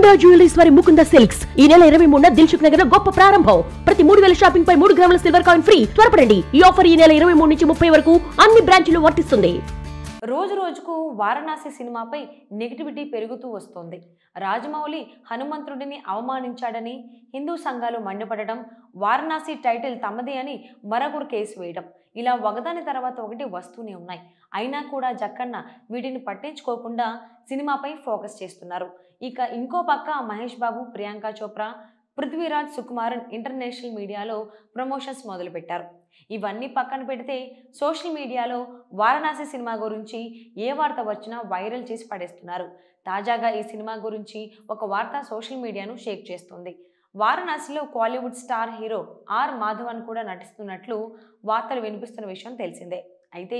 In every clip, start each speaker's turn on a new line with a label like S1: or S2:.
S1: Mukunda jewelleries వారి Mukunda silks ఈ నెల 23న దిల్సుఖ్ నగర్ లో గొప్ప ప్రారంభం. ప్రతి 3000 షాపింగ్ పై 3 గ్రాముల సిల్వర్ కాయిన్ ఫ్రీ. త్వరపడండి, ఈ ఆఫర్ ఈ నెల 23 నుంచి 30 వరకు అన్ని బ్రాంచ్లు వర్తిస్తుంది.
S2: రోజు రోజుకు వారణాసి సినిమాపై నెగిటివిటీ పెరుగుతూ వస్తోంది. రాజమౌళి హనుమంతుడిని అవమానించాడని హిందూ సంఘాలు మండిపడడం, వారణాసి టైటిల్ తమదే అని మరొకరు కేసు వేయడం, ఇలా ఒకదాని తర్వాత ఒకటి వస్తూనే ఉన్నాయి. అయినా కూడా జక్కన్న వీటిని పట్టించుకోకుండా సినిమాపై ఫోకస్ చేస్తున్నారు. ఇక ఇంకో పక్క మహేష్ బాబు, ప్రియాంక చోప్రా, పృథ్వీరాజ్ సుకుమారన్ ఇంటర్నేషనల్ మీడియాలో ప్రమోషన్స్ మొదలుపెట్టారు. ఇవన్నీ పక్కన పెడితే సోషల్ మీడియాలో వారణాసి సినిమా గురించి ఏ వార్త వచ్చినా వైరల్ చేసి పడేస్తున్నారు. తాజాగా ఈ సినిమా గురించి ఒక వార్త సోషల్ మీడియాను షేక్ చేస్తుంది. వారణాసిలో Kollywood star hero or Madhavan కూడా నటిస్తున్నట్లు వార్తలు వినిపిస్తున్న విషయం తెలిసిందే. అయితే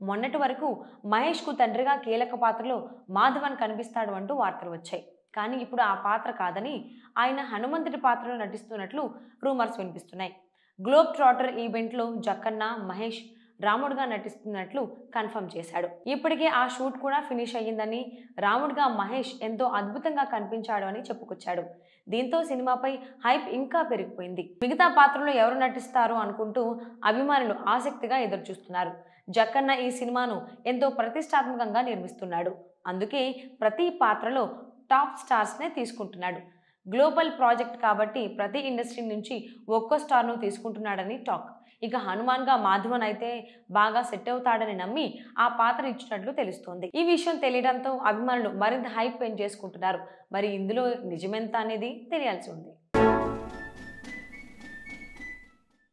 S2: మొన్నటి వరకు మహేష్కు తండ్రిగా కీలక పాత్రలో మాధవన్ కనిపిస్తాడు అంటూ వార్తలు వచ్చాయి. కానీ ఇప్పుడు ఆ పాత్ర కాదని ఆయన హనుమంతుడి పాత్రలో నటిస్తున్నట్లు రూమర్స్ వినిపిస్తున్నాయి. గ్లోబ్ ట్రాటర్ ఈవెంట్లో జక్కన్న మహేష్ రాముడిగా నటిస్తున్నట్లు కన్ఫర్మ్ చేశాడు. ఇప్పటికే ఆ షూట్ కూడా ఫినిష్ అయ్యిందని, రాముడిగా మహేష్ ఎంతో అద్భుతంగా కనిపించాడు అని చెప్పుకొచ్చాడు. దీంతో సినిమాపై హైప్ ఇంకా పెరిగిపోయింది. మిగతా పాత్రలో ఎవరు నటిస్తారు అనుకుంటూ అభిమానులు ఆసక్తిగా ఎదురుచూస్తున్నారు. జక్కన్న ఈ సినిమాను ఎంతో ప్రతిష్టాత్మకంగా నిర్మిస్తున్నాడు. అందుకే ప్రతి పాత్రలో టాప్ స్టార్స్నే తీసుకుంటున్నాడు. గ్లోబల్ ప్రాజెక్ట్ కాబట్టి ప్రతి ఇండస్ట్రీ నుంచి ఒక్కో స్టార్ను తీసుకుంటున్నాడని టాక్. ఇక హనుమాన్గా మాధవన్ అయితే బాగా సెట్ అవుతాడని నమ్మి ఆ పాత్ర ఇచ్చినట్లు తెలుస్తోంది. ఈ విషయం తెలియడంతో అభిమానులు మరింత హైప్ పెంచేసుకుంటున్నారు. మరి ఇందులో నిజమెంత అనేది తెలియాల్సి ఉంది.